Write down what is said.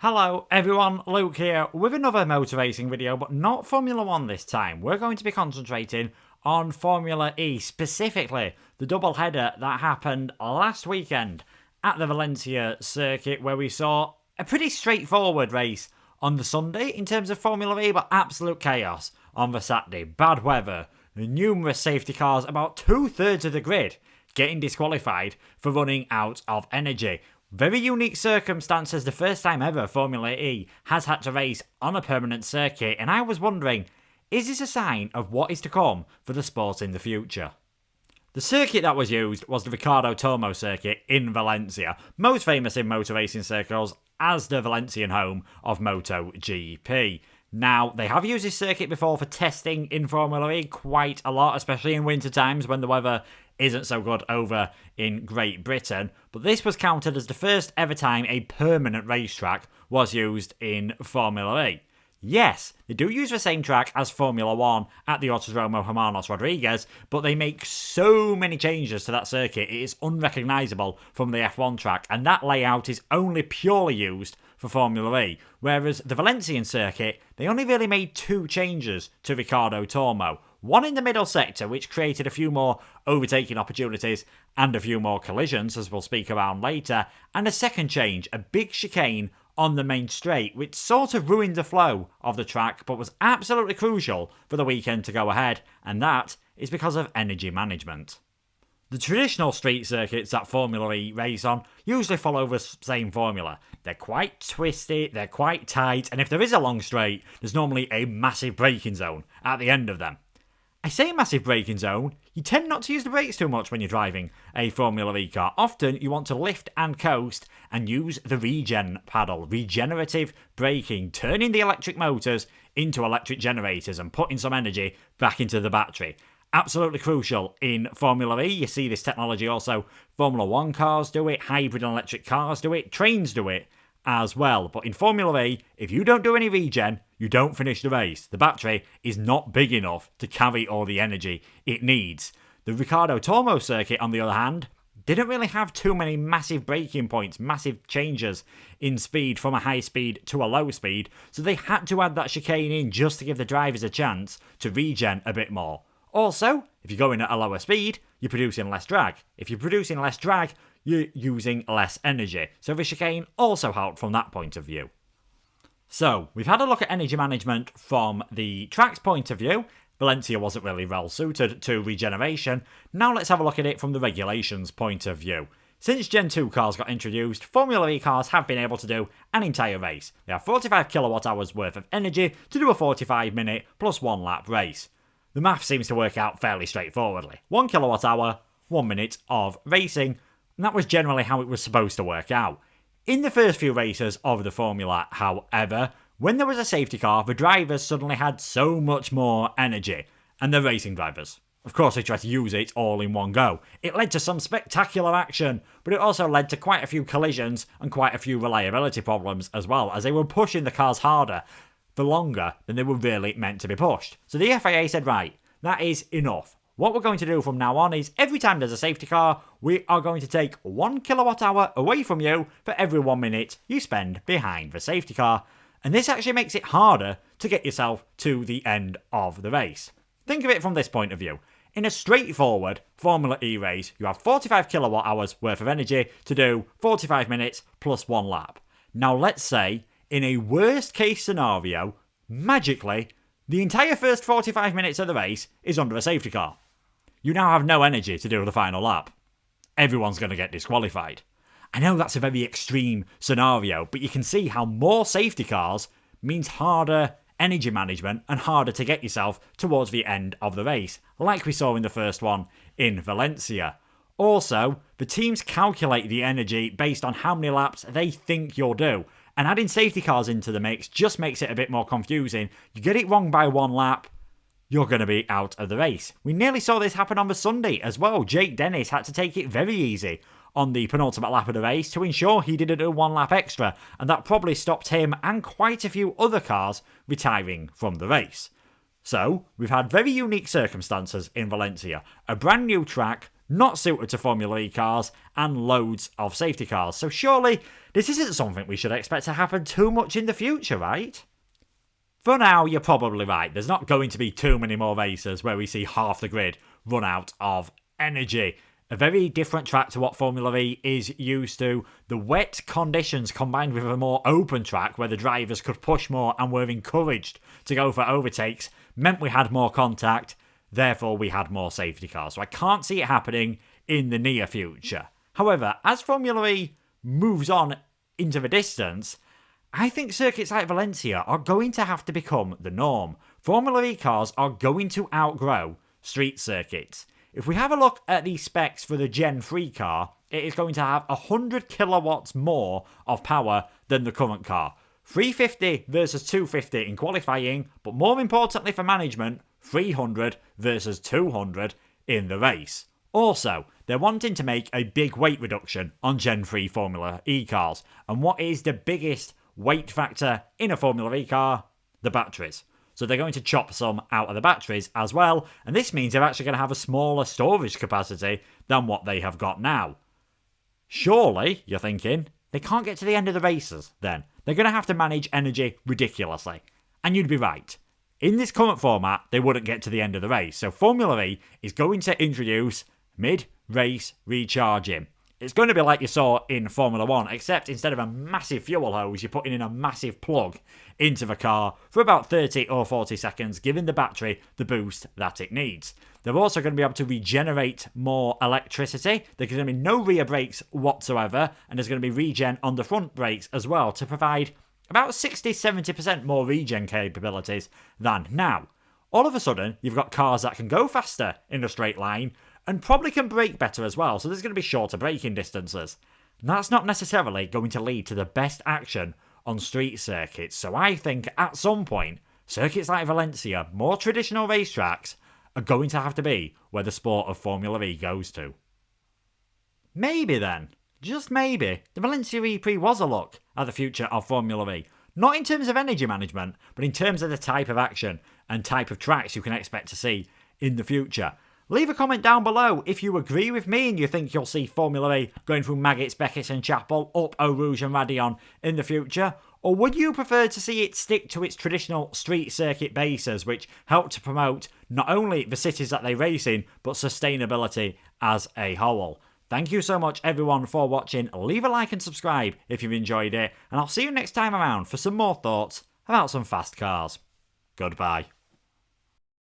Hello everyone, Luke here with another motor racing video, but not Formula 1 this time. We're going to be concentrating on Formula E, specifically the double header that happened last weekend at the Valencia circuit, where we saw a pretty straightforward race on the Sunday in terms of Formula E, but absolute chaos on the Saturday. Bad weather, numerous safety cars, about 2/3 of the grid getting disqualified for running out of energy. Very unique circumstances, the first time ever Formula E has had to race on a permanent circuit, and I was wondering, is this a sign of what is to come for the sport in the future? The circuit that was used was the Ricardo Tormo circuit in Valencia, most famous in motor racing circles as the Valencian home of MotoGP. Now, they have used this circuit before for testing in Formula E quite a lot, especially in winter times when the weather isn't so good over in Great Britain, but this was counted as the first ever time a permanent racetrack was used in Formula E. Yes, they do use the same track as Formula 1 at the Autodromo Hermanos Rodriguez, but they make so many changes to that circuit it is unrecognisable from the F1 track, and that layout is only purely used for Formula E, whereas the Valencian circuit, they only really made two changes to Ricardo Tormo. One in the middle sector, which created a few more overtaking opportunities and a few more collisions, as we'll speak around later, and a second change, a big chicane on the main straight, which sort of ruined the flow of the track, but was absolutely crucial for the weekend to go ahead, and that is because of energy management. The traditional street circuits that Formula E race on usually follow the same formula. They're quite twisty, they're quite tight, and if there is a long straight, there's normally a massive braking zone at the end of them. I say massive braking zone, you tend not to use the brakes too much when you're driving a Formula E car. Often you want to lift and coast and use the regen paddle, regenerative braking, turning the electric motors into electric generators and putting some energy back into the battery. Absolutely crucial in Formula E. You see this technology also. Formula 1 cars do it, hybrid and electric cars do it, trains do it as well. But in Formula E, if you don't do any regen, you don't finish the race. The battery is not big enough to carry all the energy it needs. The Ricardo Tormo circuit, on the other hand, didn't really have too many massive braking points, massive changes in speed from a high speed to a low speed, so they had to add that chicane in just to give the drivers a chance to regen a bit more. Also, if you're going at a lower speed, you're producing less drag. If you're producing less drag, you're using less energy. So the chicane also helped from that point of view. So, we've had a look at energy management from the track's point of view. Valencia wasn't really well suited to regeneration. Now let's have a look at it from the regulations point of view. Since Gen 2 cars got introduced, Formula E cars have been able to do an entire race. They have 45 kilowatt hours worth of energy to do a 45 minute plus 1 lap race. The math seems to work out fairly straightforwardly. 1 kilowatt hour, 1 minute of racing, and that was generally how it was supposed to work out. In the first few races of the Formula, however, when there was a safety car, the drivers suddenly had so much more energy, and the racing drivers. Of course, they tried to use it all in one go. It led to some spectacular action, but it also led to quite a few collisions and quite a few reliability problems as well, as they were pushing the cars harder for longer than they were really meant to be pushed. So the FIA said, right, that is enough. What we're going to do from now on is every time there's a safety car, we are going to take 1 kilowatt hour away from you for every 1 minute you spend behind the safety car. And this actually makes it harder to get yourself to the end of the race. Think of it from this point of view. In a straightforward Formula E race, you have 45 kilowatt hours worth of energy to do 45 minutes plus 1 lap. Now let's say, in a worst case scenario, magically, the entire first 45 minutes of the race is under a safety car. You now have no energy to do the final lap. Everyone's going to get disqualified. I know that's a very extreme scenario, but you can see how more safety cars means harder energy management and harder to get yourself towards the end of the race, like we saw in the first one in Valencia. Also, the teams calculate the energy based on how many laps they think you'll do, and adding safety cars into the mix just makes it a bit more confusing. You get it wrong by 1 lap, you're going to be out of the race. We nearly saw this happen on the Sunday as well. Jake Dennis had to take it very easy on the penultimate lap of the race to ensure he didn't do 1 lap extra, and that probably stopped him and quite a few other cars retiring from the race. So, we've had very unique circumstances in Valencia. A brand new track, not suited to Formula E cars, and loads of safety cars. So surely this isn't something we should expect to happen too much in the future, right? For now, you're probably right. There's not going to be too many more races where we see half the grid run out of energy. A very different track to what Formula E is used to. The wet conditions combined with a more open track where the drivers could push more and were encouraged to go for overtakes meant we had more contact, therefore we had more safety cars. So I can't see it happening in the near future. However, as Formula E moves on into the distance, I think circuits like Valencia are going to have to become the norm. Formula E cars are going to outgrow street circuits. If we have a look at the specs for the Gen 3 car, it is going to have 100 kilowatts more of power than the current car. 350 versus 250 in qualifying, but more importantly for management, 300 versus 200 in the race. Also, they're wanting to make a big weight reduction on Gen 3 Formula E cars. And what is the biggest weight factor in a Formula E car? The batteries. So they're going to chop some out of the batteries as well, and this means they're actually going to have a smaller storage capacity than what they have got now. Surely, you're thinking, they can't get to the end of the races then. They're going to have to manage energy ridiculously. And you'd be right. In this current format, they wouldn't get to the end of the race. So Formula E is going to introduce mid-race recharging. It's going to be like you saw in Formula 1, except instead of a massive fuel hose, you're putting in a massive plug into the car for about 30 or 40 seconds, giving the battery the boost that it needs. They're also going to be able to regenerate more electricity. There's going to be no rear brakes whatsoever, and there's going to be regen on the front brakes as well to provide about 60-70% more regen capabilities than now. All of a sudden, you've got cars that can go faster in a straight line, and probably can brake better as well, so there's going to be shorter braking distances. And that's not necessarily going to lead to the best action on street circuits, so I think at some point, circuits like Valencia, more traditional racetracks, are going to have to be where the sport of Formula E goes to. Maybe then, just maybe, the Valencia E-Prix was a look at the future of Formula E. Not in terms of energy management, but in terms of the type of action and type of tracks you can expect to see in the future. Leave a comment down below if you agree with me and you think you'll see Formula E going through Maggots, Beckett and Chapel up Eau Rouge and Raidillon in the future. Or would you prefer to see it stick to its traditional street circuit bases, which help to promote not only the cities that they race in, but sustainability as a whole? Thank you so much everyone for watching. Leave a like and subscribe if you've enjoyed it. And I'll see you next time around for some more thoughts about some fast cars. Goodbye.